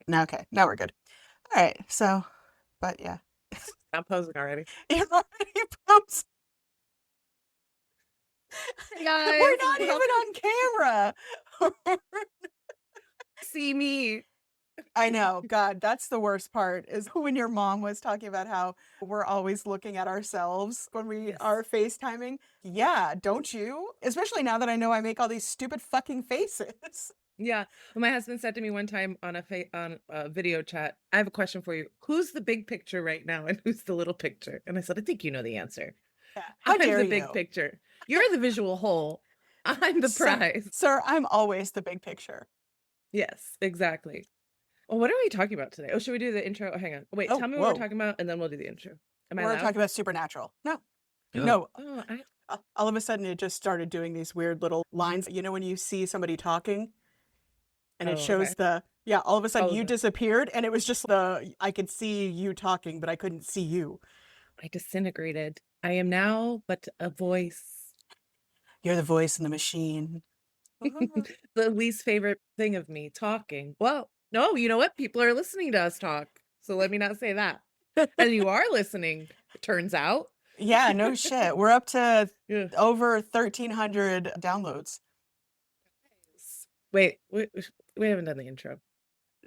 Now, okay, now we're good. All right, so, but yeah. I'm posing already. You're already posed. Hey We're guys, not even on camera. see me. I know. God, that's the worst part is when your mom was talking about how we're always looking at ourselves when we Yes. are FaceTiming. Yeah, don't you? Especially now that I know I make all these stupid fucking faces. Yeah. Well, my husband said to me one time on a video chat, I have a question for you. Who's the big picture right now and who's the little picture? And I said, I think you know the answer. Yeah. How I'm dare the big you? picture. You're the visual whole. I'm the Sir, prize. sir, I'm always the big picture. Yes, exactly. Well, what are we talking about today? Oh, should we do the intro? Oh, hang on. Wait, Oh, tell me what we're whoa. talking about and then we'll do the intro. Am I We're loud? talking about supernatural. No, Oh, no. oh, All of a sudden, it just started doing these weird little lines. You know, when you see somebody talking and it okay. shows yeah, all of a sudden Oh, you disappeared and it was just I could see you talking, but I couldn't see you. I disintegrated. I am now but a voice. You're the voice in the machine. The least favorite thing of me, talking. Well, no, you know what? People are listening to us talk. So let me not say that. And you are listening, it turns out. Yeah, no shit. We're up to Yeah. over 1,300 downloads. Wait, we haven't done the intro.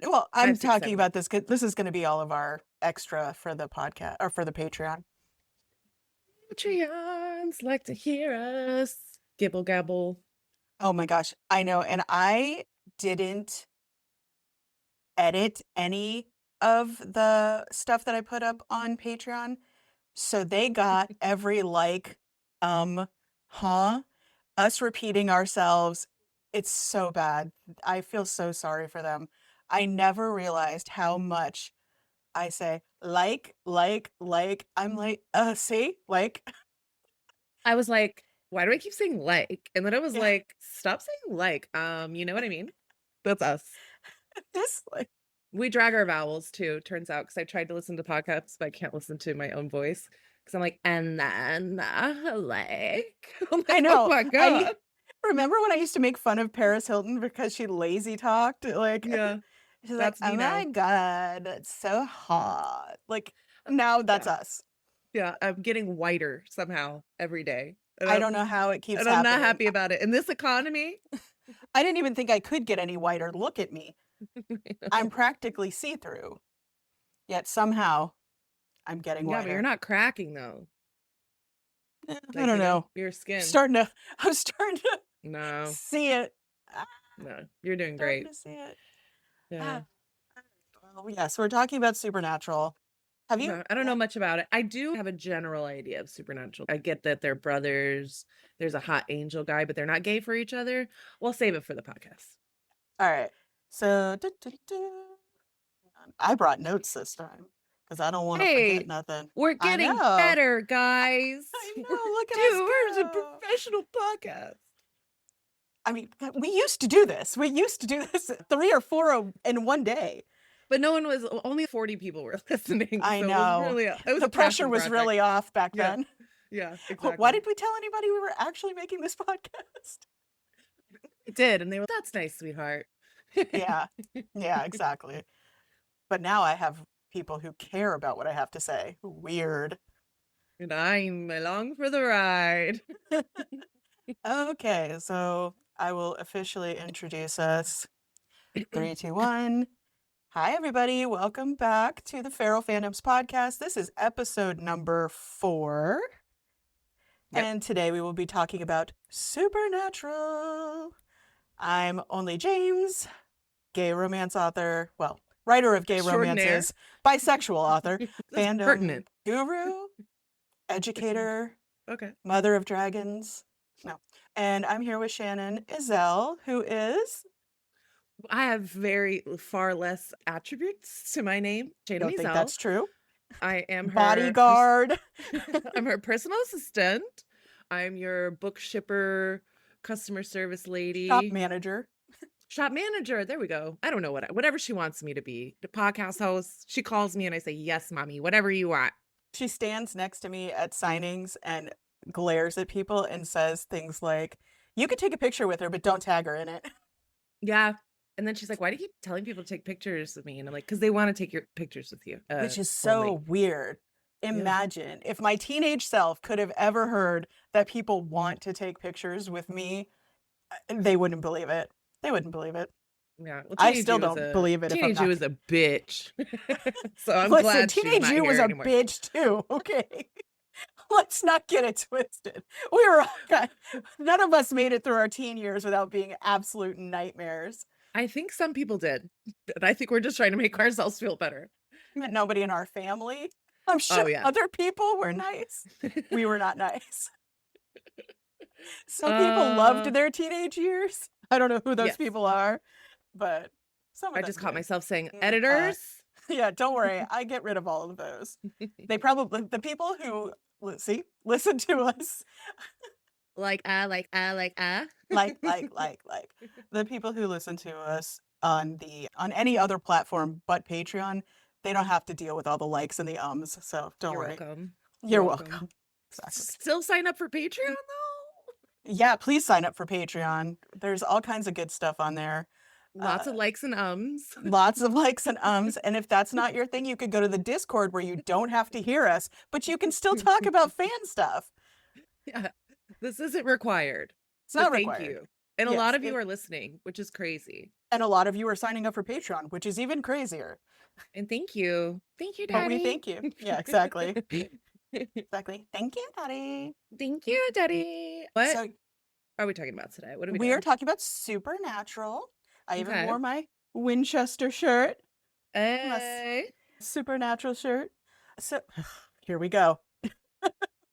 Well, I'm 5, 6, talking 7, about 8. this. This is going to be all of our extra for the podcast or for the Patreon. Patreons like to hear us. Gibble gabble. Oh my gosh, I know. And I didn't edit any of the stuff that I put up on Patreon. So they got every huh, us repeating ourselves. It's so bad. I feel so sorry for them. I never realized how much I say like. I'm like, see, like, I was like, why do I keep saying like? And then I was yeah, like, stop saying like. You know what I mean? That's us. just like, We drag our vowels too, turns out, because I tried to listen to podcasts, but I can't listen to my own voice because I'm like, and then like, I'm I like, oh know. my I God. remember when I used to make fun of Paris Hilton because she lazy talked. Like, Yeah, she's like, that's oh me my now. God, it's so hot. Like, now that's Yeah, us. yeah. I'm getting whiter somehow every day. I don't know how it keeps And I'm not happening. happy about it. In this economy, I didn't even think I could get any whiter. Look at me. I'm practically see-through, yet somehow I'm getting yeah, but you're whiter. not cracking though. I Like, don't know. your skin. I'm starting to No, see it. no, you're doing Starting great. to see it. Yeah. Ah, well, yes, we're talking about supernatural. Have you? No, I don't know much about it. I do have a general idea of supernatural. I get that they're brothers. There's a hot angel guy, but they're not gay for each other. We'll save it for the podcast. All right. So I brought notes this time because I don't want to forget Hey, nothing. we're I getting know. better, guys. I know. Look at us Dude, we're a go. professional podcast. I mean, we used to do this. We used to do this 3 or 4 in one day. But no one was, only 40 people were listening. I So it was know. really, it was The a pressure passion was project. really off back Yeah. then. Yeah, Why exactly. did we tell anybody we were actually making this podcast? It did. And they were, that's nice, sweetheart. Yeah. Yeah, exactly. But now I have people who care about what I have to say. Weird. And I'm along for the ride. Okay, so I will officially introduce us. 3, 2, 1. Hi, everybody. Welcome back to the Feral Fandoms podcast. This is episode number 4. Yep. And today we will be talking about supernatural. I'm Only James, gay romance author. Well, writer of gay Extraordinaire. romances, bisexual author, That's fandom pertinent. guru, educator, Okay. mother of dragons. No. And I'm here with Shannon Izell, who is, I have very far less attributes to my name. I Jada don't think Mizell. that's true, I am bodyguard. I'm her personal assistant. I'm your book shipper, customer service Shop lady, manager. shop manager. There we go. I don't know whatever she wants me to be. The podcast host. She calls me and I say, "Yes, mommy, whatever you want." She stands next to me at signings and glares at people and says things like, you could take a picture with her, but don't tag her in it. Yeah. And then she's like, "Why do you keep telling people to take pictures of me?" And I'm like, "Because they want to take your pictures with you." Which is so Only. weird. Yeah. Imagine if my teenage self could have ever heard that people want to take pictures with me, they wouldn't believe it. They wouldn't believe it. Yeah. Well, I still don't believe it if I'm teenage you not. was a bitch. So I'm Listen, glad she's teenage not you was here a anymore. bitch too, okay? Let's not get it twisted. We were none of us made it through our teen years without being absolute nightmares. I think some people did, and I think we're just trying to make ourselves feel better. But nobody in our family. I'm Oh sure yeah. other people were nice. We were not nice. Some people loved uh their teenage years. I don't know who those yes. people are, but some of I them just caught did. myself saying Uh, editors. yeah, don't worry. I get rid of all of those. They probably, the people who, listen to us, Like like, the people who listen to us on any other platform but Patreon, they don't have to deal with all the likes and the ums, so don't You're worry. welcome. You're welcome. Exactly. Still sign up for Patreon though. Yeah, please sign up for Patreon. There's all kinds of good stuff on there. Lots of likes and ums. Lots of likes and ums. And if that's not your thing, you could go to the Discord where you don't have to hear us, but you can still talk about fan stuff. Yeah. This isn't required. It's not Thank required. you. And a Yes, lot of you are listening, which is crazy. and a lot of you are signing up for Patreon, which is even crazier. And thank you. Thank you, But Daddy. we thank you. Yeah, exactly. Exactly. Thank you, Daddy. Thank you, Daddy. What So are we talking about today? What are we we doing? are talking about Supernatural. I even Okay. wore my Winchester shirt. Hey. Supernatural shirt. So here we go.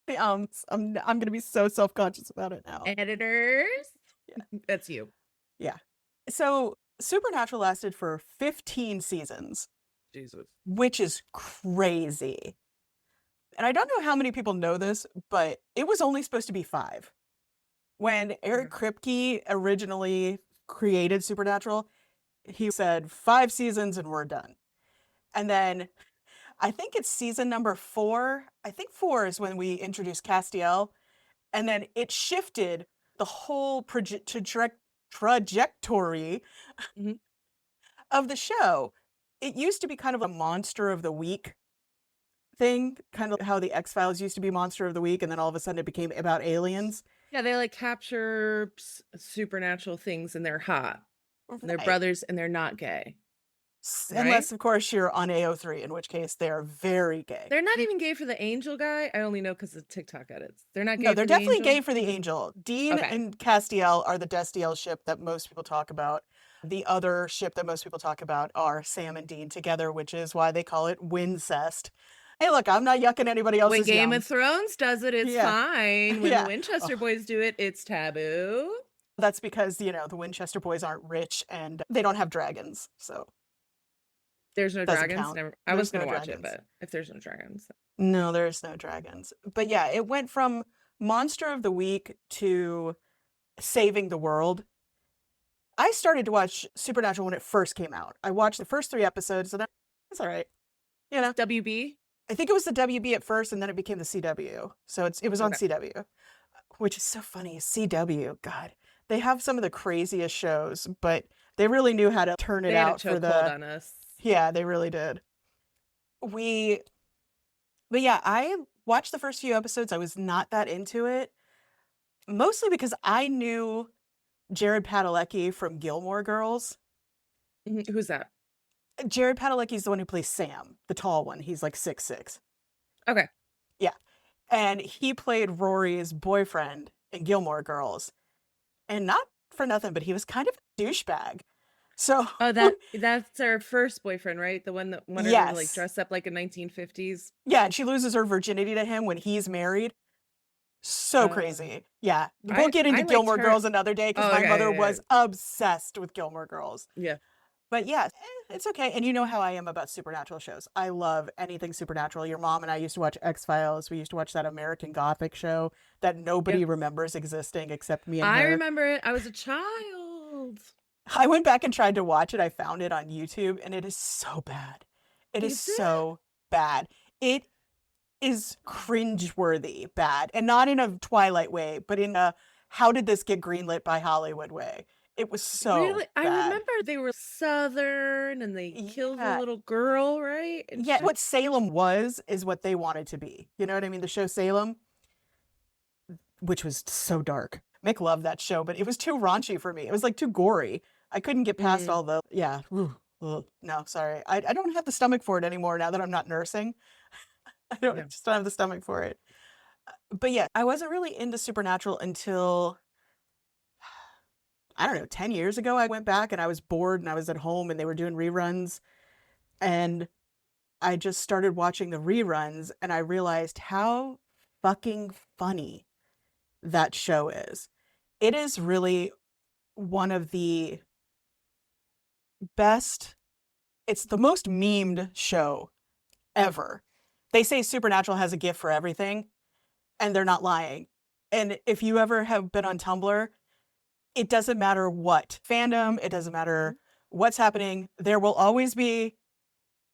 The ums. I'm gonna be so self-conscious about it now. Editors. Yeah. That's you. Yeah. So Supernatural lasted for 15 seasons, Jesus. which is crazy. And I don't know how many people know this, but it was only supposed to be 5. When Eric Kripke originally created Supernatural, he said 5 seasons and we're done. And then I think it's season number 4. I think 4 is when we introduced Castiel. And then it shifted the whole trajectory of the show. It used to be kind of a monster of the week thing, kind of how the X-Files used to be monster of the week, and then all of a sudden it became about aliens. Yeah, they like capture supernatural things and they're hot. And they're Right. brothers and they're not gay. Unless, of course, you're on AO3, in which case they are very gay. They're not even gay for the angel guy. I only know because of TikTok edits. They're not gay. No, they're for definitely the angel? gay for the angel. Dean Okay. and Castiel are the Destiel ship that most people talk about. The other ship that most people talk about are Sam and Dean together, which is why they call it Wincest. Hey, look, I'm not yucking anybody else's When Game yum. of Thrones does it, it's fine. When the Winchester boys do it, it's taboo. That's because, the Winchester boys aren't rich and they don't have dragons, so. There's no Doesn't dragons? count. Never. I There's was going to no watch it, dragons. but if there's no dragons. No, there's no dragons. But yeah, it went from Monster of the Week to saving the world. I started to watch Supernatural when it first came out. I watched the first 3 episodes and it's all right. WB? I think it was the WB at first and then it became the CW. So it was on CW, which is so funny. CW, God, they have some of the craziest shows, but they really knew how to turn it out for the on us. Yeah, they really did. But yeah, I watched the first few episodes. I was not that into it, mostly because I knew Jared Padalecki from Gilmore Girls. Who's that? Jared Padalecki is the one who plays Sam, the tall one. He's like 6'6". Okay. Yeah. And he played Rory's boyfriend in Gilmore Girls. And not for nothing, but he was kind of a douchebag. So that's her first boyfriend, right? The one that wanted her to like dress up like a 1950s. Yeah, and she loses her virginity to him when he's married. So crazy. Yeah. We'll get into Gilmore Girls another day because my mother was obsessed with Gilmore Girls. Yeah. But yeah, it's okay. And you know how I am about supernatural shows. I love anything supernatural. Your mom and I used to watch X-Files. We used to watch that American Gothic show that nobody remembers existing except me and her. I remember it. I was a child. I went back and tried to watch it. I found it on YouTube and it is so bad. It is so bad. It is cringeworthy bad, and not in a Twilight way, but in a how did this get greenlit by Hollywood way. It was so Really? I bad. remember they were Southern and they killed the Yeah. little girl, right? And Yeah, what Salem was is what they wanted to be. You know what I mean? The show Salem, which was so dark. Mick loved that show, but it was too raunchy for me. It was like too gory. I couldn't get past Mm, all the, yeah. Ugh, no, sorry. I don't have the stomach for it anymore now that I'm not nursing. I yeah. just don't have the stomach for it. But yeah, I wasn't really into Supernatural until, I don't know, 10 years ago. I went back and I was bored and I was at home and they were doing reruns. And I just started watching the reruns and I realized how fucking funny that show is. It is really one of the best, it's the most memed show ever. They say Supernatural has a gift for everything, and they're not lying. And if you ever have been on Tumblr, it doesn't matter what fandom, it doesn't matter what's happening, there will always be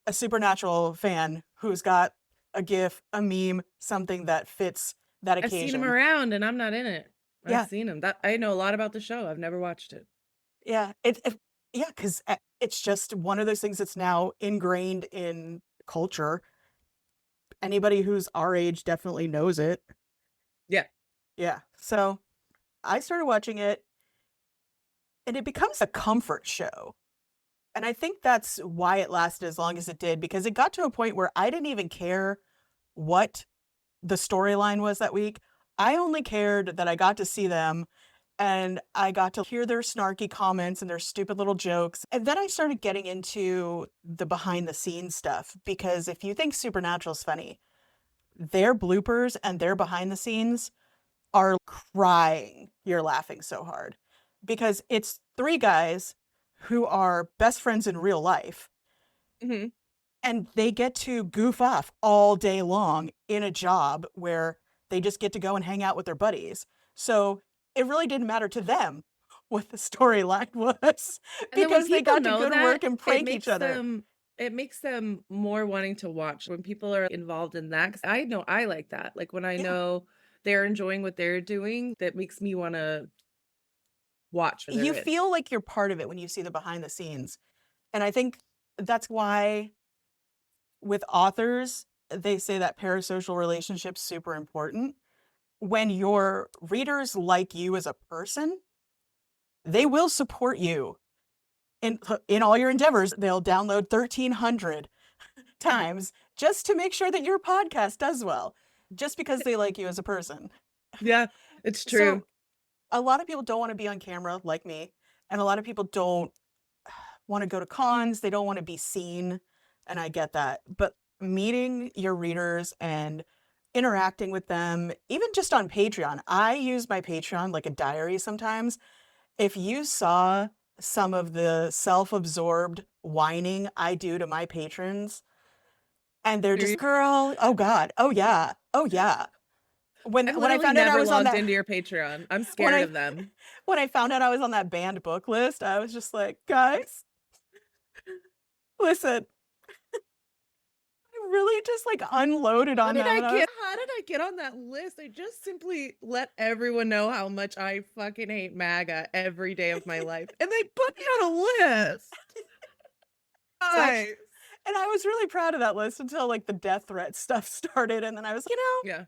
a Supernatural fan who's got a gif, a meme, something that fits that I've seen him occasion. around and I'm not in it. I've Yeah, seen him. That I know a lot about the show. I've never watched it. yeah. Yeah, because it's just one of those things that's now ingrained in culture. Anybody who's our age definitely knows it. Yeah. Yeah. So I started watching it and it becomes a comfort show. And I think that's why it lasted as long as it did, because it got to a point where I didn't even care what the storyline was that week. I only cared that I got to see them and I got to hear their snarky comments and their stupid little jokes. And then I started getting into the behind the scenes stuff because if you think Supernatural's funny, their bloopers and their behind the scenes are crying. You're laughing so hard because it's three guys who are best friends in real life Hmm. and they get to goof off all day long in a job where they just get to go and hang out with their buddies. So it really didn't matter to them what the storyline was And then when because they people got to know go to work that, and it prank each makes other. them it makes them more wanting to watch when people are involved in that. 'Cause I know I like that. Like when I Yeah. know they're enjoying what they're doing, that makes me want to watch what they're You in. feel like you're part of it when you see the behind the scenes. And I think that's why with authors, they say that parasocial relationships super important. When your readers like you as a person, they will support you in all your endeavors. They'll download 1,300 times just to make sure that your podcast does well, just because they like you as a person. Yeah, it's true. So a lot of people don't want to be on camera like me, and a lot of people don't want to go to cons. They don't want to be seen, and I get that. But meeting your readers and interacting with them, even just on Patreon, I use my Patreon like a diary sometimes. If you saw some of the self-absorbed whining I do to my patrons, and they're just, girl, oh God, oh yeah, oh yeah. I've When I literally found out I never was on logged that into your Patreon. I'm when scared I of them. when I found out I was on that banned book list, I was just like, guys, listen, I really just like unloaded How on did them, I and I was, get how did I get on that list? I just simply let everyone know how much I fucking hate MAGA every day of my life. And they put me on a list. Guys. and I was really proud of that list until like the death threat stuff started, and then I was, Yeah.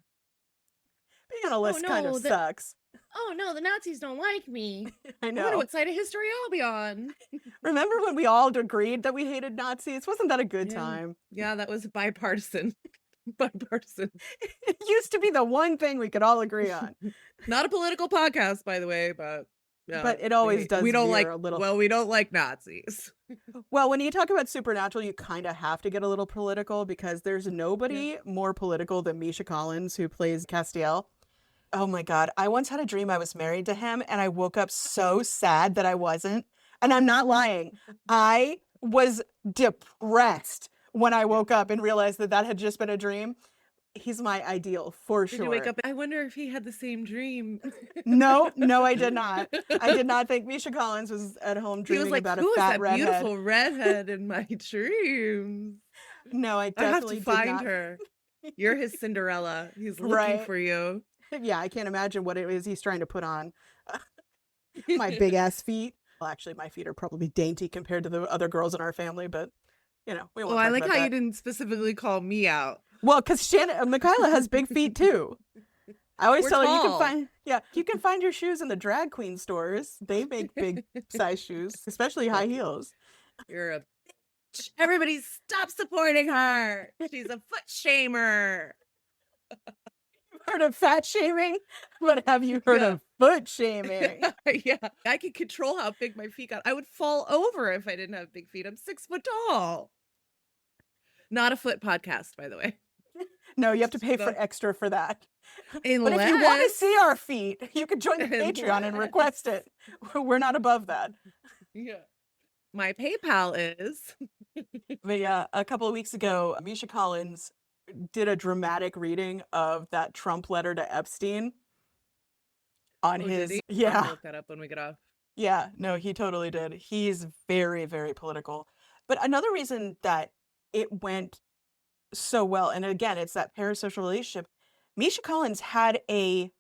being on a list kind of sucks. Oh no, the Nazis don't like me. I I wonder know. what side of history I'll be on. Remember when we all agreed that we hated Nazis? Wasn't that a good Yeah. time? Yeah, that was bipartisan. Bipartisan. It used to be the one thing we could all agree on. Not a political podcast, by the way, but yeah, But it always does we don't veer like a little. we don't like Nazis. Well, when you talk about Supernatural, you kind of have to get a little political because there's Yeah. nobody more political than Misha Collins, who plays Castiel. Oh my God. I once had a dream I was married to him, and I woke up so sad that I wasn't. And I'm not lying. I was depressed when I woke up and realized that that had just been a dream. He's my ideal for Did you wake sure. up? I wonder if he had the same dream. No, no, I did not. I did not think Misha Collins was at home He was dreaming like, about a "Who is fat that redhead. beautiful redhead in my dreams? No, I I have definitely to did find not. her. You're his Cinderella. He's looking Right. for you." Yeah, I can't imagine what it is he's trying to put on. My big ass feet. Well, actually, my feet are probably dainty compared to the other girls in our family, but, we won't I talk like about how you that. didn't specifically call me out. Well, because Michaela has big feet, too. I always We're tell her tall. you can find your shoes in the drag queen stores. They make big size shoes, especially high heels. You're a bitch. Everybody stop supporting her. She's a foot shamer. Heard of fat shaming? But have you heard Yeah. of foot shaming? Yeah. I can control how big my feet got. I would fall over if I didn't have big feet. I'm 6 foot tall. Not a foot podcast, by the way. No, you have to pay for extra for that. But if you want to see our feet, you can join the Patreon and request it. We're not above that. Yeah. My PayPal is. But yeah, a couple of weeks ago, Misha Collins did a dramatic reading of that Trump letter to Epstein on Did his. he? I'm Yeah. gonna look that up when we get off. Yeah, no, he totally did. He's very, very political. But another reason that it went so well, and again, it's that parasocial relationship. Misha Collins had a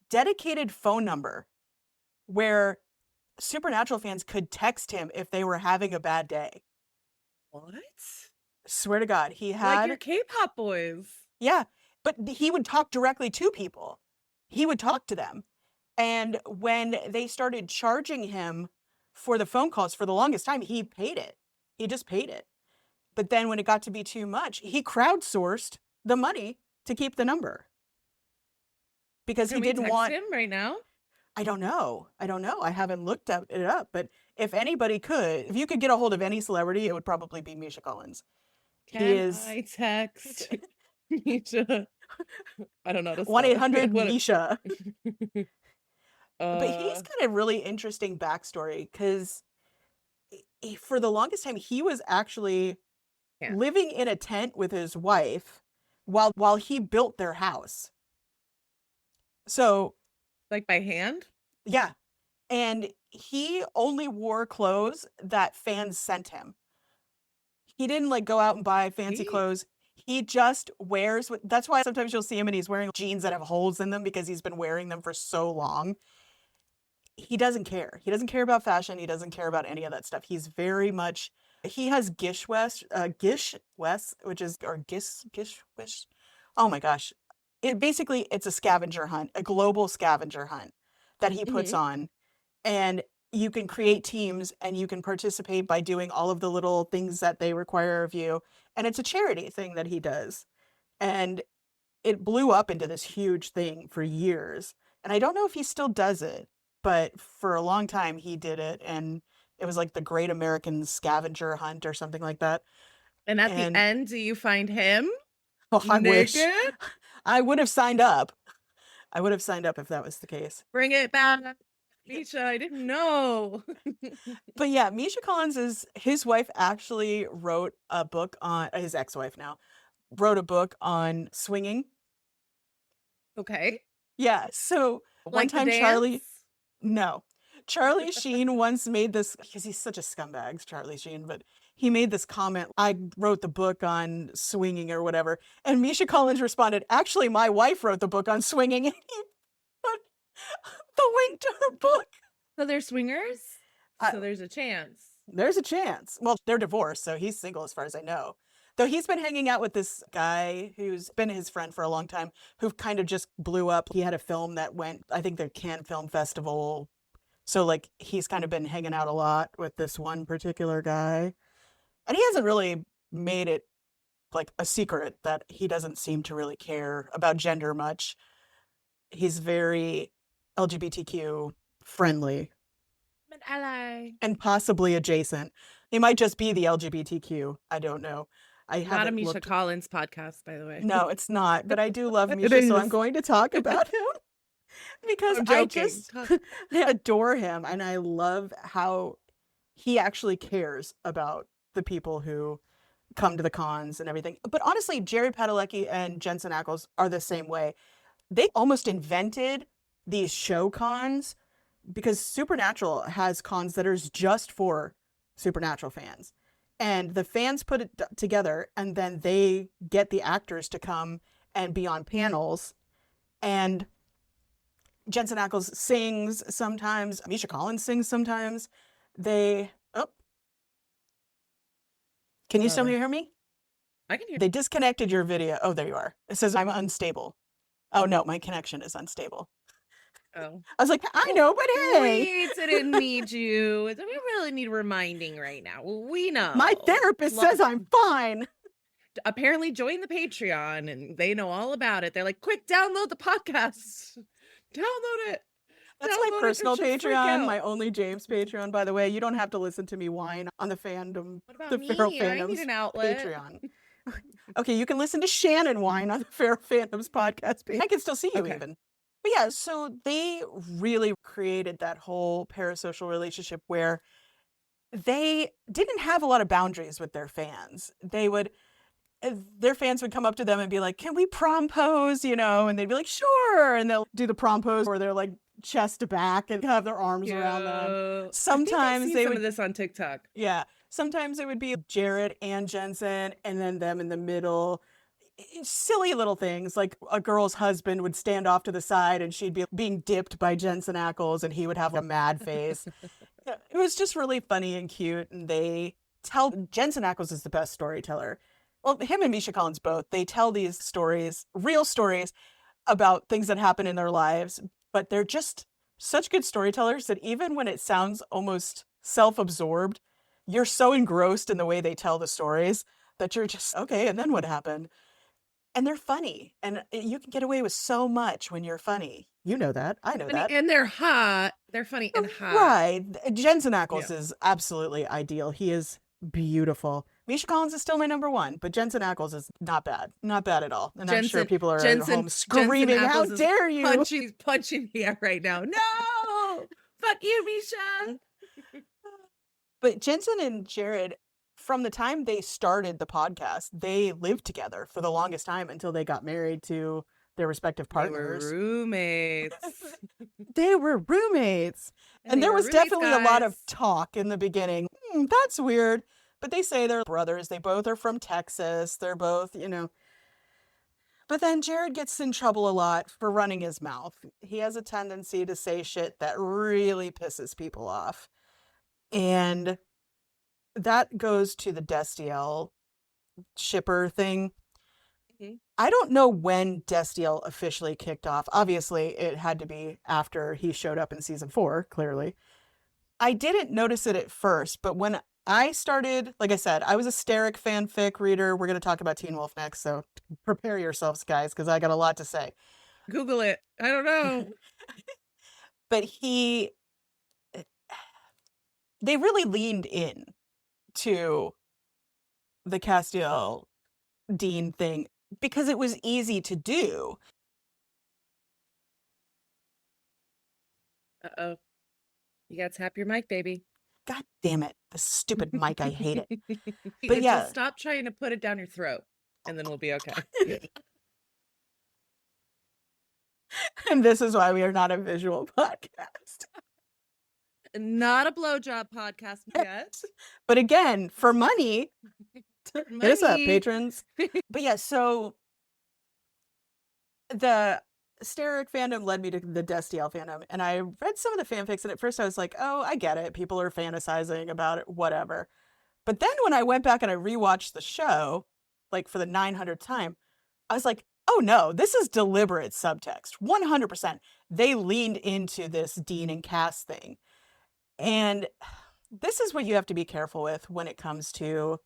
dedicated phone number where Supernatural fans could text him if they were having a bad day. What? Swear to God, he Like had. your K-pop boys. Yeah, but he would talk directly to people. He would talk to them. And when they started charging him for the phone calls for the longest time, he paid it. He just paid it. But then when it got to be too much, he crowdsourced the money to keep the number. Because Can he didn't we text want him right now? I don't know. I haven't looked it up, but if anybody could, if you could get a hold of any celebrity, it would probably be Misha Collins. Can I text Misha? I don't know how to spell 1-800 What- Misha. But he's Uh, got a really interesting backstory because for the longest time he was actually Yeah. living in a tent with his wife while he built their house. So like by hand? yeah, and he only wore clothes that fans sent him. He didn't like go out and buy fancy Sweet. clothes. He just wears. That's why sometimes you'll see him and he's wearing jeans that have holes in them because he's been wearing them for so long. He doesn't care. He doesn't care about fashion. He doesn't care about any of that stuff. He's very much. He has Gish West, which is or Gish Wish. Oh my gosh! It's a scavenger hunt, a global scavenger hunt that he puts on, and you can create teams and you can participate by doing all of the little things that they require of you. And it's a charity thing that he does. And it blew up into this huge thing for years. And I don't know if he still does it, but for a long time he did it. And it was like the Great American Scavenger Hunt or something like that. And at the end, do you find him? Oh, I wish. Naked? I would have signed up. I would have signed up if that was the case. Bring it back. Misha, I didn't know. But yeah, Misha Collins his wife actually wrote a book on his ex-wife now wrote a book on swinging. Okay. Yeah. So one Like time Charlie Sheen once made this because he's such a scumbag, Charlie Sheen, but he made this comment. I wrote the book on swinging or whatever. And Misha Collins responded, actually, my wife wrote the book on swinging. And he put the link to her book. So they're swingers? So there's a chance. There's a chance. Well, they're divorced, so he's single as far as I know. Though he's been hanging out with this guy who's been his friend for a long time, who kind of just blew up. He had a film that went, I think, the Cannes Film Festival. So, like, he's kind of been hanging out a lot with this one particular guy. And he hasn't really made it, like, a secret that he doesn't seem to really care about gender much. He's very LGBTQ friendly. An ally. And possibly adjacent. He might just be the LGBTQ. I don't know. Not a Misha Collins podcast, by the way. No, it's not. But I do love Misha, so I'm going to talk about him because I just adore him, and I love how he actually cares about the people who come to the cons and everything. But honestly, Jerry Padalecki and Jensen Ackles are the same way. They almost invented these show cons because Supernatural has cons that are just for Supernatural fans. And the fans put it together, and then they get the actors to come and be on panels. And Jensen Ackles sings sometimes. Misha Collins sings sometimes. Oh, can you still Brother. hear me? I can hear. They disconnected your video. Oh, there you are. It says I'm unstable. Oh no, my connection is unstable. Oh. I was like, I Well, know, but hey, we didn't need you. We really need reminding right now. We my know. therapist says I'm fine. Apparently join the Patreon and they know all about it. They're like, quick, download the podcast. Download it. That's my Download it personal because you'll freak Patreon, out. my only James Patreon, by the way. You don't have to listen to me whine on the fandom, What about the Feral me? I need Fandoms an outlet. Patreon. Okay, you can listen to Shannon whine on the Feral Fandoms podcast page. I can still see you Okay. even. But yeah, so they really created that whole parasocial relationship where they didn't have a lot of boundaries with their fans. Their fans would come up to them and be like, "Can we prom pose?" And they'd be like, "Sure." And they'll do the prom pose where they're like chest to back and have their arms around them. I think I've Sometimes seen they some would, of this on TikTok. yeah. Sometimes it would be Jared and Jensen and then them in the middle. Silly little things like a girl's husband would stand off to the side and she'd be being dipped by Jensen Ackles and he would have a mad face. Yeah, it was just really funny and cute. And they tell Jensen Ackles is the best storyteller. Well, him and Misha Collins both, they tell these stories, real stories about things that happen in their lives, but they're just such good storytellers that even when it sounds almost self-absorbed, you're so engrossed in the way they tell the stories that you're just, okay, and then what happened? And they're funny. And you can get away with so much when you're funny. You know that. I know Funny, that. and they're hot. They're funny and hot. Right. Jensen Yeah. Ackles is absolutely ideal. He is beautiful. Misha Collins is still my number one, but Jensen Ackles is not bad. Not bad at all. And I'm sure people are at home screaming, "How dare you!" He's punching the air right now. No! Fuck you, Misha! But Jensen and Jared, from the time they started the podcast, they lived together for the longest time until they got married to their respective partners. They were roommates. They were roommates. And there was definitely a lot of talk in the beginning. That's weird. But they say they're brothers. They both are from Texas. They're both, But then Jared gets in trouble a lot for running his mouth. He has a tendency to say shit that really pisses people off. And that goes to the Destiel shipper thing. Mm-hmm. I don't know when Destiel officially kicked off. Obviously, it had to be after he showed up in season 4, clearly. I didn't notice it at first, but when I started, like I said, I was a Steric fanfic reader. We're going to talk about Teen Wolf next, so prepare yourselves, guys, because I got a lot to say. Google it. I don't know. But they really leaned in to the Castiel Dean thing because it was easy to do. Uh-oh. You gotta tap your mic, baby. God damn it. The stupid mic, I hate it. But yeah. Just stop trying to put it down your throat and then we'll be okay. And this is why we are not a visual podcast. Not a blowjob podcast yet. But again, for money, hit us up, patrons. But yeah, so the Steric fandom led me to the Destiel fandom, and I read some of the fanfics, and at first I was like, oh, I get it. People are fantasizing about it, whatever. But then when I went back and I rewatched the show, like for the 900th time, I was like, oh no, this is deliberate subtext. 100%. They leaned into this Dean and Cass thing. And this is what you have to be careful with when it comes to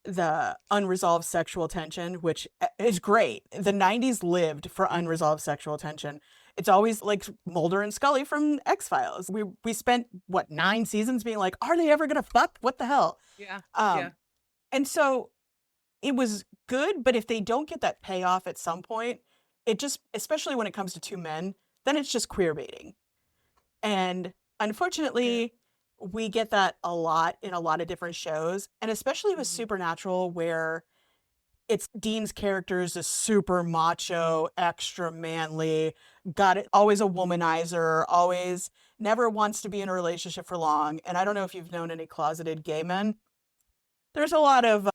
the unresolved sexual tension, which is great. The 90s lived for unresolved sexual tension. It's always like Mulder and Scully from X-Files. We spent, 9 seasons being like, are they ever going to fuck? What the hell? Yeah. And so it was good, but if they don't get that payoff at some point, it just, especially when it comes to 2 men, then it's just queerbaiting. And unfortunately, we get that a lot in a lot of different shows, and especially with Supernatural, where it's Dean's character is a super macho, extra manly, got it, always a womanizer, always never wants to be in a relationship for long. And I don't know if you've known any closeted gay men. There's a lot of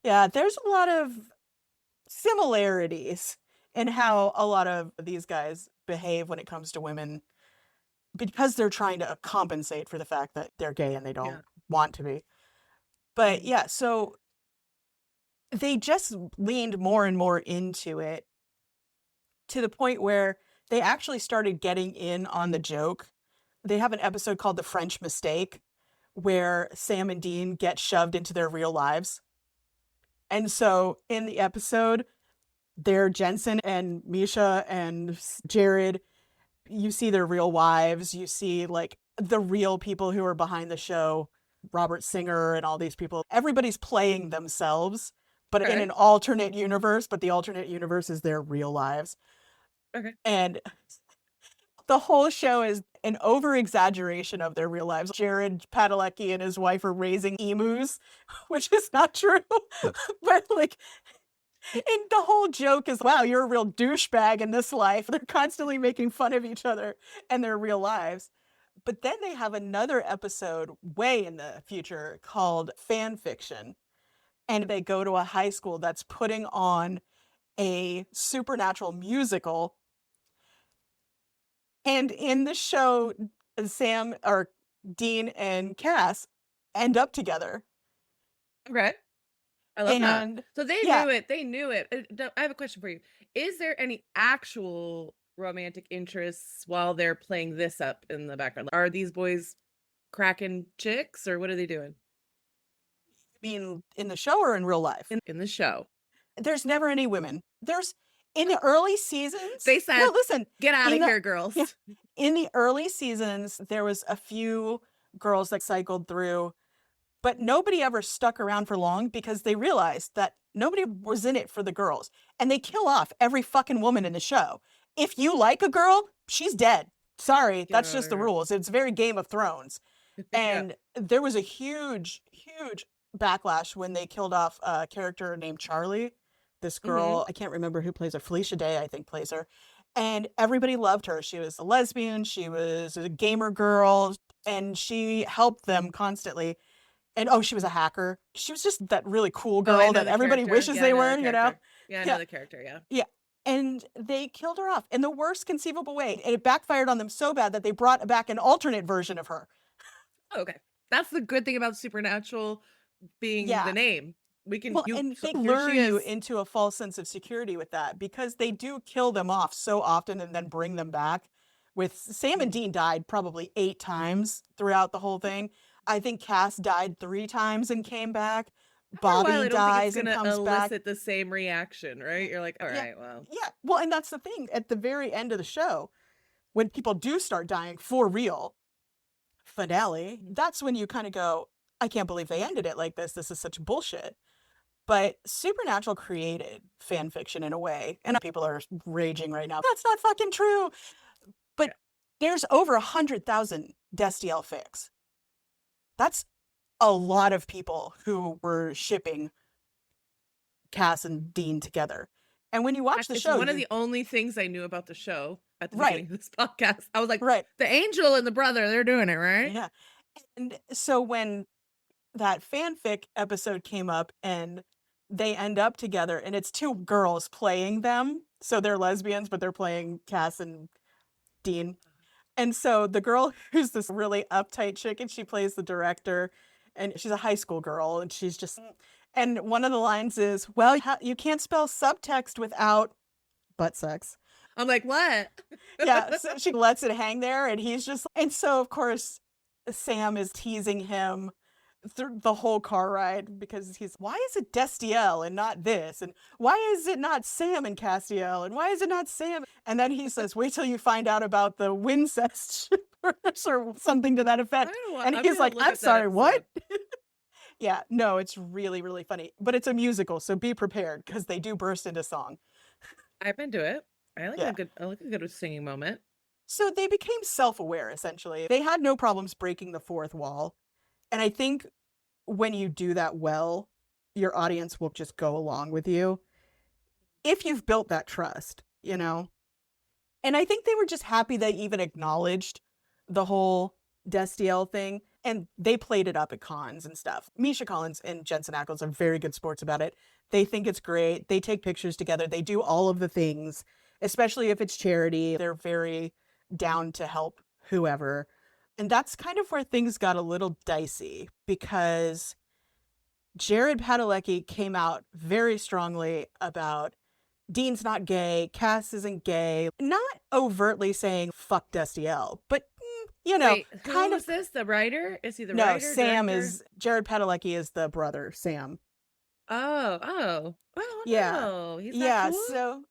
similarities in how a lot of these guys behave when it comes to women. because they're trying to compensate for the fact that they're gay and they don't Yeah. want to be. But Mhm. yeah, so they just leaned more and more into it to the point where they actually started getting in on the joke. They have an episode called The French Mistake where Sam and Dean get shoved into their real lives. And so in the episode, they're Jensen and Misha and Jared. You see their real wives. You see like the real people who are behind the show, Robert Singer and all these people. Everybody's playing themselves, but in Okay. an alternate universe, but the alternate universe is their real lives. Okay. And the whole show is an over exaggeration of their real lives. Jared Padalecki and his wife are raising emus, which is not true. But like, and the whole joke is, wow, you're a real douchebag in this life. They're constantly making fun of each other and their real lives. But then they have another episode way in the future called fan fiction. And they go to a high school that's putting on a supernatural musical. And in the show, Sam or Dean and Cass end up together. Okay. I love that. And So they yeah, knew it. They knew it. I have a question for you. Is there any actual romantic interests while they're playing this up in the background? Are these boys cracking chicks or what are they doing I mean, in the show or in real life? in the show? There's never any women. There's in the early seasons. They No, said, listen. "Get out In of the here, yeah, girls." in the early seasons, there was a few girls that cycled through, but nobody ever stuck around for long because they realized that nobody was in it for the girls, and they kill off every fucking woman in the show. If you like a girl, she's dead. Sorry, Get that's out just of the here. rules. It's very Game of Thrones. Yeah. And there was a huge, huge backlash when they killed off a character named Charlie. This Mhm. girl, I can't remember who plays her. Felicia Day, I think, plays her. And everybody loved her. She was a lesbian, she was a gamer girl, and she helped them constantly. And oh, she was a hacker. She was just that really cool Oh, I girl know that the everybody character. wishes Yeah, I they know the were, character. Yeah, I know Yeah, the character, yeah. yeah. And they killed her off in the worst conceivable way. And it backfired on them so bad that they brought back an alternate version of her. Oh, okay. That's the good thing about Supernatural being the Yeah. name. We can Well, you and so they here lure she you is. into a false sense of security with that because they do kill them off so often and then bring them back. With Sam and Mhm. Dean died probably 8 times throughout the whole thing. I think Cass died 3 times and came back. After a while, Bobby I don't think it's dies and gonna comes back. elicit the same reaction, right? You're like, "All Yeah. right, well." Yeah. Well, and that's the thing. At the very end of the show, when people do start dying for real, finale, Mhm. that's when you kind of go, I can't believe they ended it like this. This is such bullshit. But Supernatural created fan fiction in a way, and people are raging right now. That's not fucking true. Yeah. But there's over 100,000 Destiel fics. That's a lot of people who were shipping Cass and Dean together. And when you watch the It's show, one of you the only things I knew about the show at the right, beginning of this podcast. I was like, right, "The angel and the brother, they're doing it, right?" yeah. And so when that fanfic episode came up and they end up together and it's two girls playing them. So they're lesbians, but they're playing Cass and Dean. And so the girl who's this really uptight chick and she plays the director and she's a high school girl and she's just and one of the lines is, "Well, you can't spell subtext without butt sex." I'm like, "What?" Yeah, so she lets it hang there and he's just and so of course Sam is teasing him through the whole car ride because he's why is it Destiel and not this and why is it not Sam and Castiel and why is it not Sam and then he says wait till you find out about the Wincest or something to that effect and I'm he's gonna like look I'm up that sorry what. episode. Yeah, no, it's really really funny but it's a musical so be prepared because they do burst into song. I've been to it. Yeah, I like a good singing moment. so they became self-aware essentially. They had no problems breaking the fourth wall and I think when you do that well, your audience will just go along with you if you've built that trust, you know? And I think they were just happy they even acknowledged the whole Destiel thing and they played it up at cons and stuff. Misha Collins and Jensen Ackles are very good sports about it. They think it's great. They take pictures together. They do all of the things, especially if it's charity. They're very down to help whoever. And that's kind of where things got a little dicey because Jared Padalecki came out very strongly about Dean's not gay, Cass isn't gay, not overtly saying fuck Destiel, but Wait, who kind of. is this? The writer? Is he the No, writer, Sam director? is Jared Padalecki is the brother, Sam. Oh. Yeah. No. He's that Yeah, cool? so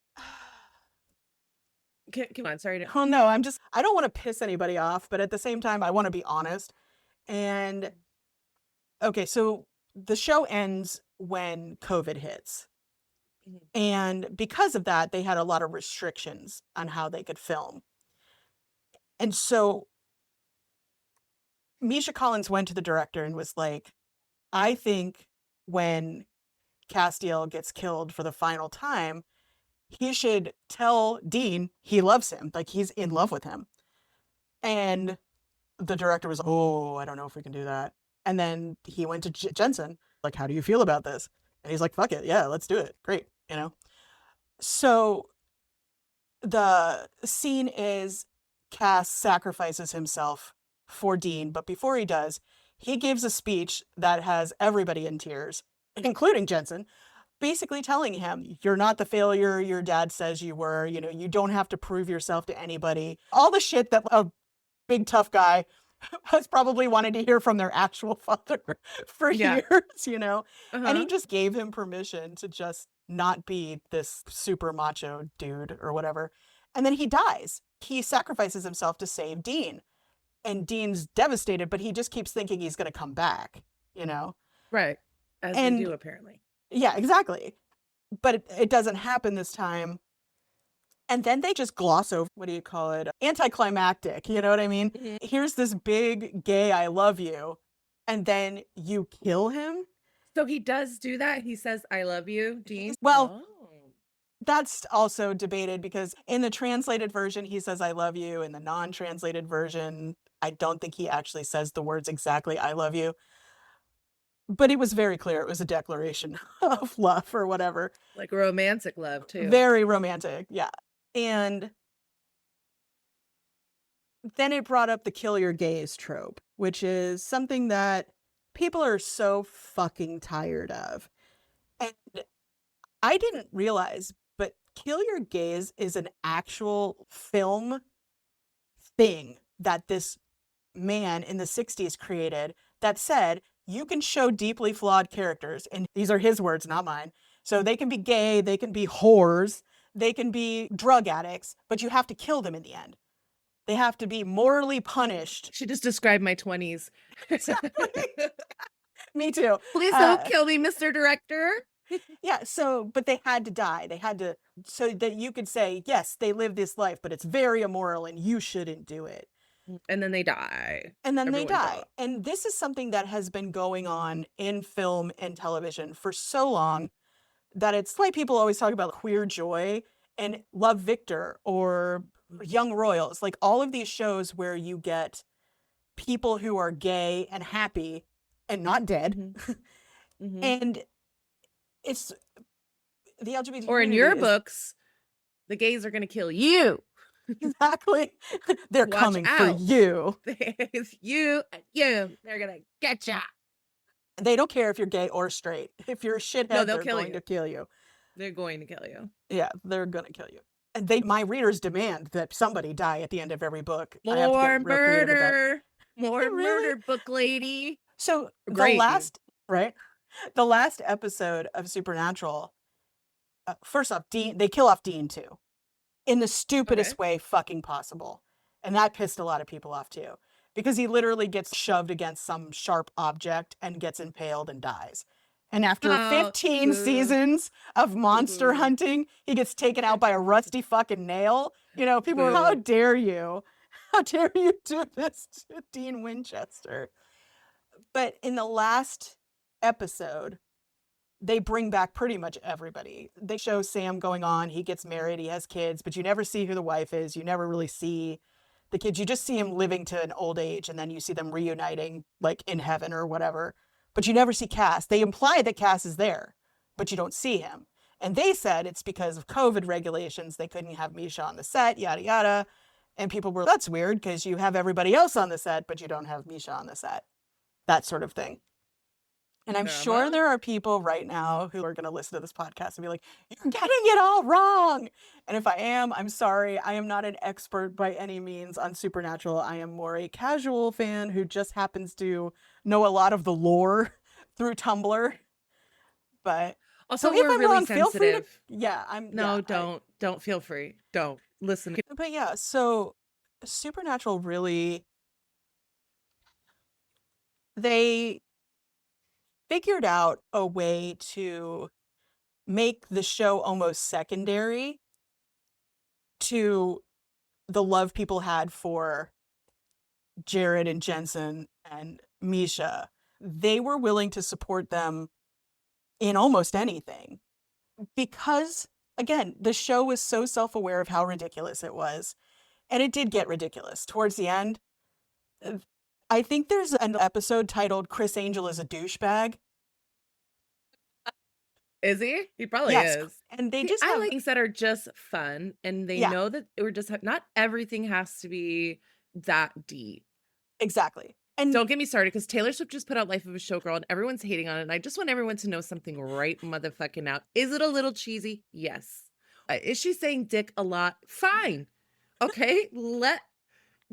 Come on, sorry to. oh no, I don't want to piss anybody off, but at the same time I want to be honest. And okay, so the show ends when COVID hits. Mhm. And because of that, they had a lot of restrictions on how they could film. And so Misha Collins went to the director and was like, I think when Castiel gets killed for the final time, he should tell Dean he loves him, like he's in love with him. And the director was, oh, I don't know if we can do that. And then he went to Jensen, like, how do you feel about this? And he's like, fuck it. Yeah, let's do it. Great. So the scene is Cass sacrifices himself for Dean, but before he does, he gives a speech that has everybody in tears, including Jensen, basically telling him, you're not the failure your dad says you were. You don't have to prove yourself to anybody. All the shit that a big tough guy has probably wanted to hear from their actual father for Yeah. years. And he Uh-huh. just gave him permission to just not be this super macho dude or whatever. And then he dies. He sacrifices himself to save Dean. And Dean's devastated, but he just keeps thinking he's going to come back. Right. As they do, And apparently. yeah, exactly. But it doesn't happen this time. And then they just gloss over, what do you call it? Anticlimactic, you know what I mean? Mhm. Here's this big gay I love you, and then you kill him? So he does do that? He says, I love you, Dean? Well, Oh. that's also debated because in the translated version, he says I love you. In the non-translated version, I don't think he actually says the words exactly, I love you. But it was very clear it was a declaration of love or whatever. Like romantic love, too. Very romantic, yeah. And then it brought up the kill your gays trope, which is something that people are so fucking tired of. And I didn't realize, but kill your gays is an actual film thing that this man in the 60s created that said you can show deeply flawed characters, and these are his words, not mine. So they can be gay, they can be whores, they can be drug addicts, but you have to kill them in the end. They have to be morally punished. She just described my 20s. Me too. Please don't kill me, Mr. Director. Yeah, but they had to die. They had to, so that you could say, yes, they live this life, but it's very immoral and you shouldn't do it. And then they die. And then Everyone they die. dies. And this is something that has been going on in film and television for so long that it's why people always talk about queer joy and Love Victor or Young Royals, like all of these shows where you get people who are gay and happy and not dead. Mm-hmm. Mm-hmm. And it's the LGBT or in your books, the gays are going to kill you. Exactly. They're Watch coming for out. you. It's you and you. They're going to get ya. They don't care if you're gay or straight. If you're a shithead, No, they're going you. to kill you. They're going to kill you. Yeah, they're going to kill you. And my readers demand that somebody die at the end of every book. More murder. More really? murder, book lady. So Great. The last episode of Supernatural, first off, they kill off Dean too. In the stupidest way fucking possible. And that pissed a lot of people off too. Because he literally gets shoved against some sharp object and gets impaled and dies. And after 15 seasons of monster hunting, he gets taken out by a rusty fucking nail. People are like, how dare you? How dare you do this to Dean Winchester? But in the last episode, they bring back pretty much everybody. They show Sam going on. He gets married. He has kids, but you never see who the wife is. You never really see the kids. You just see him living to an old age, and then you see them reuniting, like in heaven or whatever. But you never see Cass. They imply that Cass is there, but you don't see him. And they said it's because of COVID regulations. They couldn't have Misha on the set, yada, yada. And people were, that's weird because you have everybody else on the set, but you don't have Misha on the set. That sort of thing. And I'm sure there are people right now who are going to listen to this podcast and be like, you're getting it all wrong. And if I am, I'm sorry. I am not an expert by any means on Supernatural. I am more a casual fan who just happens to know a lot of the lore through Tumblr. But Also, so if we're I'm really wrong, feel free to, sensitive. yeah, I'm, No, yeah, don't feel free. Don't listen. but yeah, so Supernatural really, they figured out a way to make the show almost secondary to the love people had for Jared and Jensen and Misha. They were willing to support them in almost anything because, again, the show was so self-aware of how ridiculous it was. And it did get ridiculous. Towards the end, I think there's an episode titled Chris Angel is a douchebag. Is he? He probably Yes. is. And they See, just I have like things that are just fun, and they know that we're just not everything has to be that deep. Exactly. And don't get me started because Taylor Swift just put out Life of a Showgirl and everyone's hating on it. And I just want everyone to know something right motherfucking now. Is it a little cheesy? Yes. Is she saying dick a lot? Fine. Okay.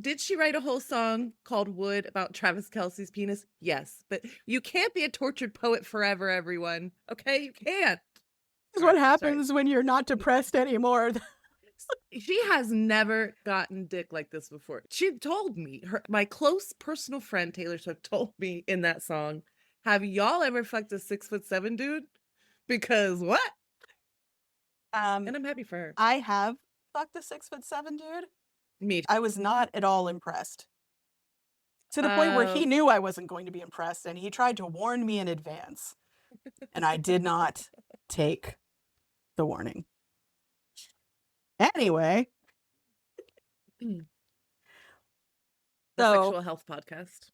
Did she write a whole song called Wood about Travis Kelce's penis? Yes. But you can't be a tortured poet forever, everyone. Okay? You can't. This is what happens when you're not depressed anymore. She has never gotten dick like this before. She told me, my close personal friend Taylor Swift told me in that song, have y'all ever fucked a 6'7" dude? Because what? And I'm happy for her. I have fucked a 6'7" dude. Me too. I was not at all impressed. To the point where he knew I wasn't going to be impressed, and he tried to warn me in advance. And I did not take the warning. Anyway. The sexual health podcast.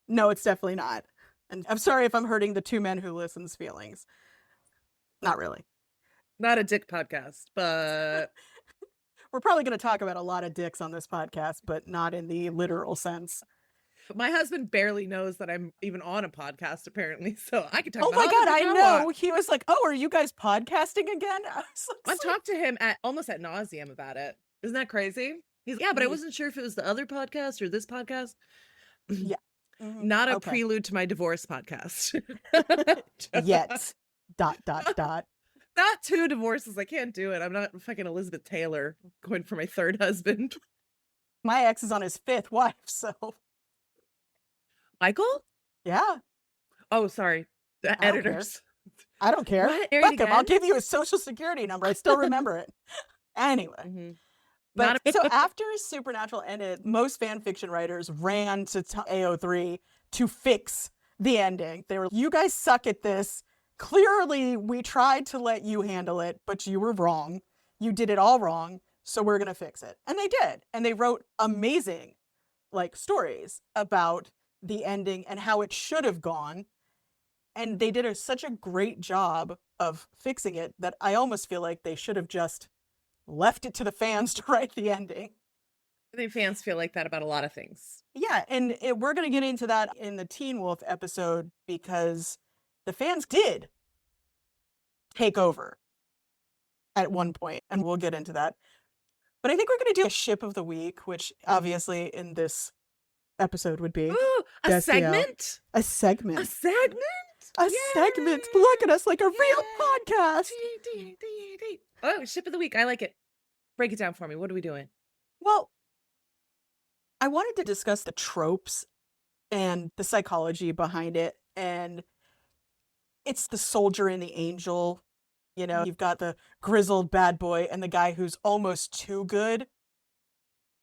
No, it's definitely not. And I'm sorry if I'm hurting the two men who listen's feelings. Not really. Not a dick podcast, but we're probably going to talk about a lot of dicks on this podcast, but not in the literal sense. My husband barely knows that I'm even on a podcast, apparently, so I can talk about Oh my God, I know. He was like, oh, are you guys podcasting again? I've talked to him almost at nauseum about it. Isn't that crazy? He's yeah, but I wasn't sure if it was the other podcast or this podcast. Yeah. Not a prelude to my divorce podcast. Yet. ... Not 2 divorces. I can't do it. I'm not fucking Elizabeth Taylor going for my 3rd husband. My ex is on his 5th wife, so. Michael? Yeah. Oh, sorry. The editors. I don't care. Fuck him. I'll give you his social security number. I still remember it. Anyway. But so after Supernatural ended, most fan fiction writers ran to AO3 to fix the ending. They were, you guys suck at this. Clearly, we tried to let you handle it, but you were wrong. You did it all wrong, so we're going to fix it. And they did. And they wrote amazing, stories about the ending and how it should have gone. And they did such a great job of fixing it that I almost feel like they should have just left it to the fans to write the ending. I think fans feel like that about a lot of things. Yeah, and we're going to get into that in the Teen Wolf episode because the fans did take over at one point, and we'll get into that. But I think we're going to do a ship of the week, which obviously in this episode would be a Destiel. segment? A segment. A segment? A segment. Look at us like a real podcast. Oh, ship of the week. I like it. Break it down for me. What are we doing? Well, I wanted to discuss the tropes and the psychology behind it. And it's the soldier and the angel. You know, you've got the grizzled bad boy and the guy who's almost too good.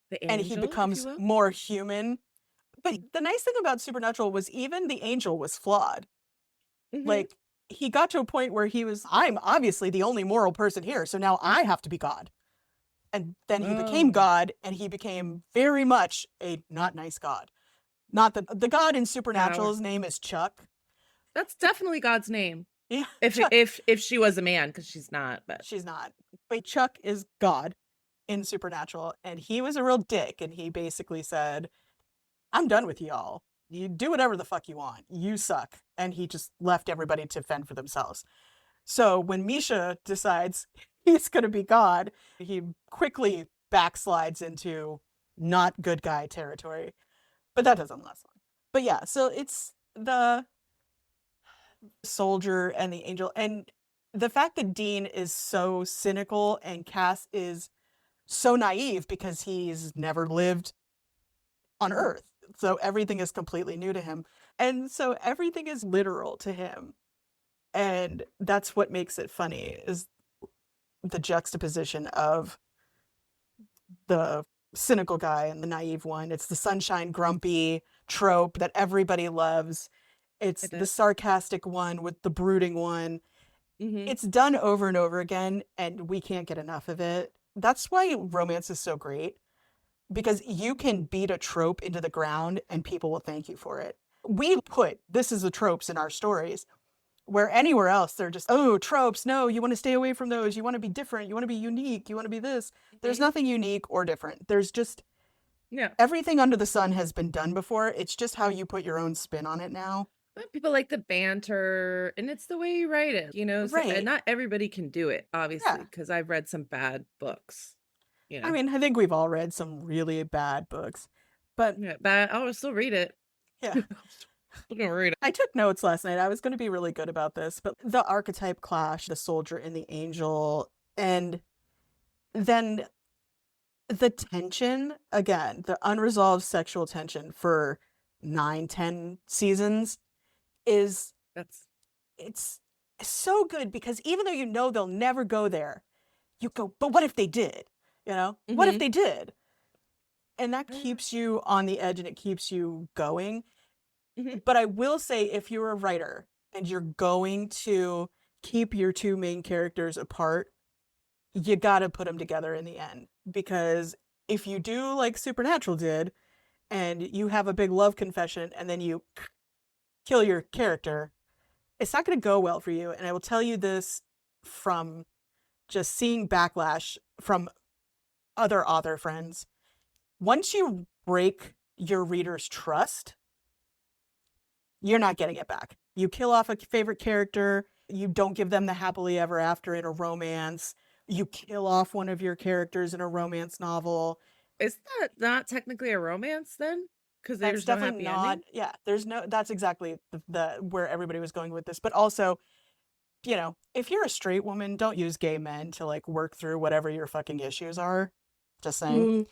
The angel, and he becomes more human. But the nice thing about Supernatural was even the angel was flawed. Mm-hmm. He got to a point where he was, I'm obviously the only moral person here, so now I have to be God. And then he became God, and he became very much a not nice God. Not the God in Supernatural's name is Chuck. That's definitely God's name. Yeah, If Chuck. if she was a man, because she's not, but She's not. But Chuck is God in Supernatural, and he was a real dick, and he basically said, I'm done with y'all. You do whatever the fuck you want. You suck. And he just left everybody to fend for themselves. So when Misha decides he's going to be God, he quickly backslides into not good guy territory. But that doesn't last long. But yeah, so it's the soldier and the angel. And the fact that Dean is so cynical and Cass is so naive because he's never lived on Earth. So everything is completely new to him. And so everything is literal to him. And that's what makes it funny is the juxtaposition of the cynical guy and the naive one. It's the sunshine grumpy trope that everybody loves. It's it the is. sarcastic one with the brooding one. Mm-hmm. It's done over and over again, and we can't get enough of it. That's why romance is so great, because you can beat a trope into the ground and people will thank you for it. We put this is the tropes in our stories, where anywhere else they're just, oh, tropes, no, you want to stay away from those, you want to be different, you want to be unique, you want to be this. There's Mm-hmm. nothing unique or different. There's just Yeah. everything under the sun has been done before. It's just how you put your own spin on it now. But people like the banter, and it's the way you write it, so, and Right. not everybody can do it, obviously, Yeah. because I've read some bad books, I mean, I think we've all read some really bad books, but Yeah, but I'll still read it. yeah. Still gonna read it. I took notes last night. I was going to be really good about this, but the archetype clash, the soldier and the angel, and then the tension, again, the unresolved sexual tension for 9, 10 seasons is, That's it's so good because even though you know they'll never go there, you go, but what if they did? What if mm-hmm. they did? And that keeps you on the edge and it keeps you going. Mm-hmm. But I will say, if you're a writer and you're going to keep your two main characters apart, you got to put them together in the end. Because if you do like Supernatural did, and you have a big love confession and then you kill your character, it's not going to go well for you. And I will tell you this from just seeing backlash from other author friends. Once you break your reader's trust, you're not getting it back. You kill off a favorite character, you don't give them the happily ever after in a romance, you kill off one of your characters in a romance novel. Is that not technically a romance then? Because That's there's no definitely happy not, ending? yeah, there's no, that's exactly the where everybody was going with this. But also, if you're a straight woman, don't use gay men to like work through whatever your fucking issues are. Just saying. Mm.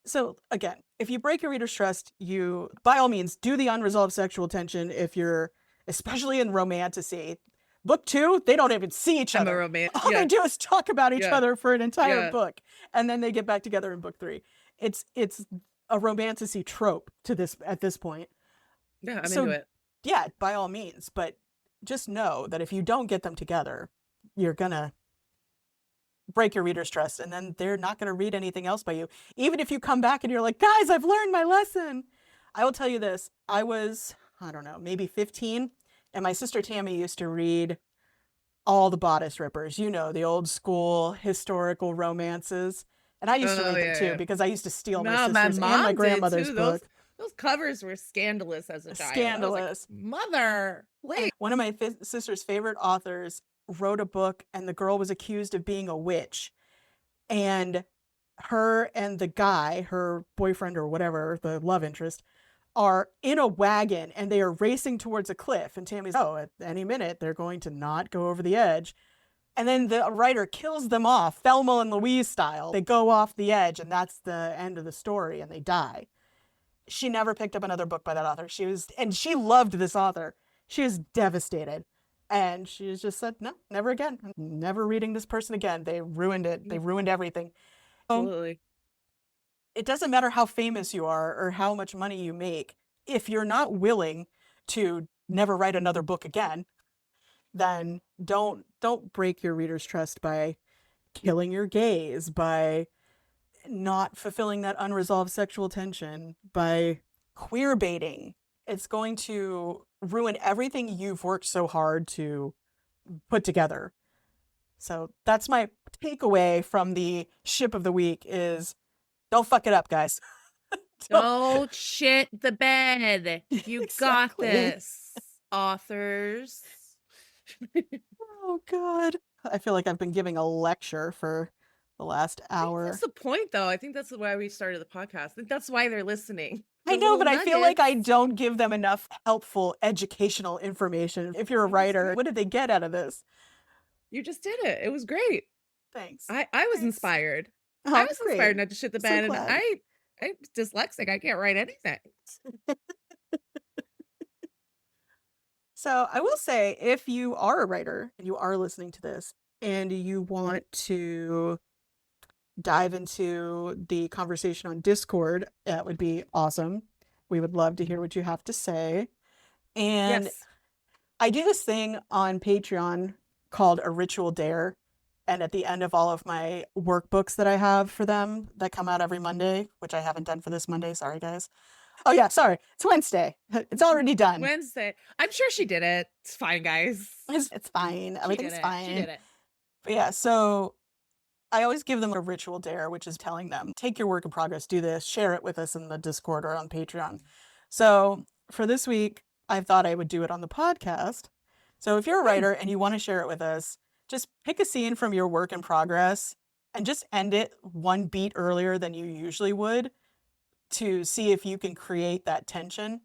So again, if you break your reader's trust, you by all means do the unresolved sexual tension. If you're especially in romantasy, book 2, they don't even see each I'm a other. romance. All they do is talk about each Yeah. other for an entire Yeah. book, and then they get back together in book 3. It's a romantasy trope to this at this point. Yeah, I'm into So it. yeah, by all means, but just know that if you don't get them together, you're gonna break your reader's trust, and then they're not going to read anything else by you. Even if you come back and you're like, guys, I've learned my lesson. I will tell you this. I was, I don't know, maybe 15, and my sister Tammy used to read all the bodice rippers, the old school historical romances. And I used to Oh read them yeah, too yeah. because I used to steal my No, my sister's and my mom did grandmother's too. Those book. those covers were scandalous as a child. I was like, Scandalous. mother, wait. One of my sister's favorite authors wrote a book, and the girl was accused of being a witch. And her and the guy, her boyfriend or whatever, the love interest, are in a wagon and they are racing towards a cliff. And Tammy's, oh, at any minute, they're going to not go over the edge. And then the writer kills them off, Thelma and Louise style. They go off the edge, and that's the end of the story, and they die. She never picked up another book by that author. And she loved this author. She was devastated. And she just said, no, never again. I'm never reading this person again. They ruined it. They ruined everything. Absolutely. It doesn't matter how famous you are or how much money you make. If you're not willing to never write another book again, then don't break your reader's trust by killing your gays, by not fulfilling that unresolved sexual tension, by queer baiting. It's going to ruin everything you've worked so hard to put together. So that's my takeaway from the ship of the week is don't fuck it up, guys. Don't shit the bed. You got Exactly. this, authors. Oh, God. I feel like I've been giving a lecture for the last hour. That's the point, though. I think that's why we started the podcast. I think that's why they're listening. I know, but I feel like I don't give them enough helpful educational information. If you're a writer, what did they get out of this? You just did it. It was great. Thanks. I was inspired. Oh, I was great. inspired not to shit the bed, So and I'm dyslexic. I can't write anything. So I will say, if you are a writer and you are listening to this and you want to dive into the conversation on Discord, that would be awesome. We would love to hear what you have to say. And Yes. I do this thing on Patreon called a ritual dare. And at the end of all of my workbooks that I have for them that come out every Monday, which I haven't done for this Monday. Sorry, guys. Oh, yeah. Sorry. It's Wednesday. It's already done. Wednesday. I'm sure she did it. It's fine, guys. It's fine. Everything's fine. She did it. But yeah, so I always give them a ritual dare, which is telling them, take your work in progress, do this, share it with us in the Discord or on Patreon. So for this week, I thought I would do it on the podcast. So if you're a writer and you want to share it with us, just pick a scene from your work in progress and just end it one beat earlier than you usually would to see if you can create that tension.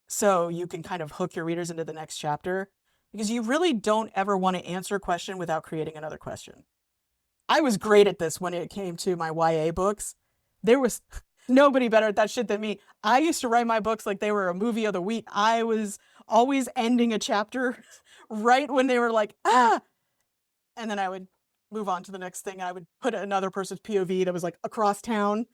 So you can kind of hook your readers into the next chapter. Because you really don't ever want to answer a question without creating another question. I was great at this when it came to my YA books. There was nobody better at that shit than me. I used to write my books like they were a movie of the week. I was always ending a chapter right when they were like, ah! And then I would move on to the next thing. I would put another person's POV that was like across town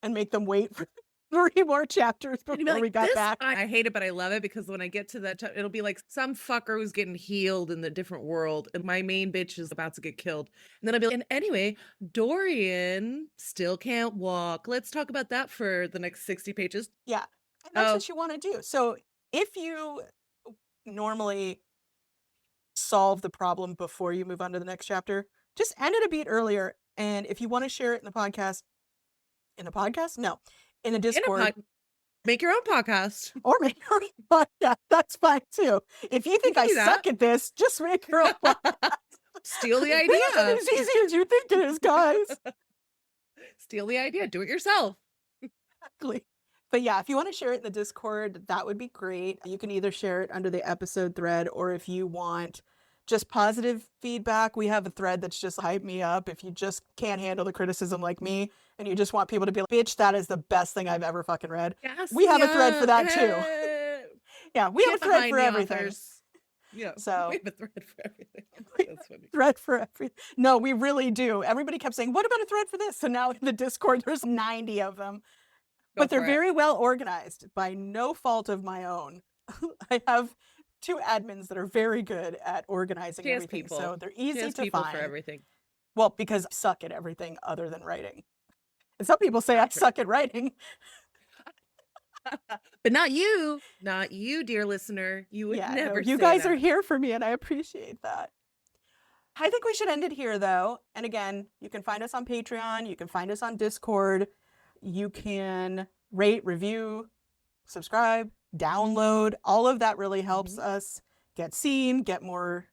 and make them wait for 3 more chapters before we got back. I hate it, but I love it because when I get to that, it'll be like some fucker who's getting healed in the different world, and my main bitch is about to get killed. And then I'll be like, and anyway, Dorian still can't walk. Let's talk about that for the next 60 pages. Yeah, and that's what you want to do. So if you normally solve the problem before you move on to the next chapter, just end it a beat earlier. And if you want to share it in the podcast, no. In the Discord. Make your own podcast. Or make your own podcast. That's fine too. If you think I suck at this, just make your own podcast. Steal the idea. It's not as easy as you think it is, guys. Steal the idea. Do it yourself. Exactly. But yeah, if you want to share it in the Discord, that would be great. You can either share it under the episode thread, or if you want just positive feedback, we have a thread that's just hype me up. If you just can't handle the criticism like me and you just want people to be like, bitch, that is the best thing I've ever fucking read. Yes, we have a thread for that too. Yeah, we have a thread for everything. Yeah, so we have a thread for everything. That's funny. Thread for everything. No, we really do. Everybody kept saying, what about a thread for this? So now in the Discord, there's 90 of them. But they're very well organized by no fault of my own. I have 2 admins that are very good at organizing everything. People. So they're easy to find. For everything. Well, because I suck at everything other than writing. And some people say I suck at writing. But not you. Not you, dear listener. You would never no, you say guys that. are here for me, and I appreciate that. I think we should end it here, though. And again, you can find us on Patreon. You can find us on Discord. You can rate, review, subscribe, download. All of that really helps us get seen, get more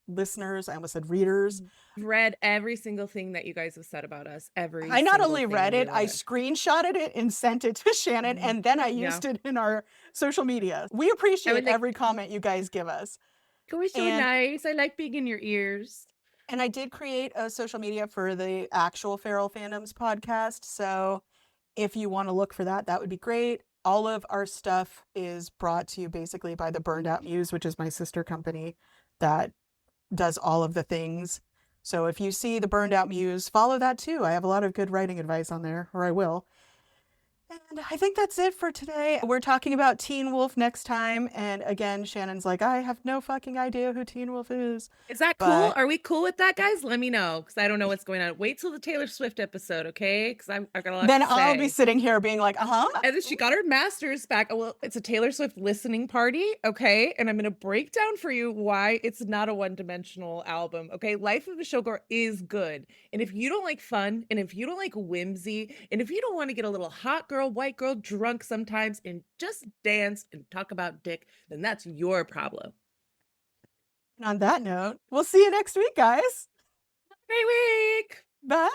listeners. I almost said readers. Read every single thing that you guys have said about us. I not only read it, I screenshotted it and sent it to Shannon, and then I used it in our social media. We appreciate every comment you guys give us. It was so nice. I like being in your ears. And I did create a social media for the actual Feral Fandoms podcast. So if you want to look for that, that would be great. All of our stuff is brought to you basically by the Burned Out Muse, which is my sister company that does all of the things. So if you see the Burned Out Muse, follow that too. I have a lot of good writing advice on there, or I will. And I think that's it for today. We're talking about Teen Wolf next time. And again, Shannon's like, I have no fucking idea who Teen Wolf is. Is that cool? But Are we cool with that, guys? Let me know, because I don't know what's going on. Wait till the Taylor Swift episode, okay? Because I've got a lot then to I'll be say. sitting here being like, And then she got her master's back. Well, it's a Taylor Swift listening party, okay? And I'm going to break down for you why it's not a one-dimensional album, okay? Life of a Showgirl is good. And if you don't like fun, and if you don't like whimsy, and if you don't want to get a little hot girl, white girl drunk sometimes and just dance and talk about dick, then that's your problem. and on that note, we'll see you next week, guys. Great week! Bye.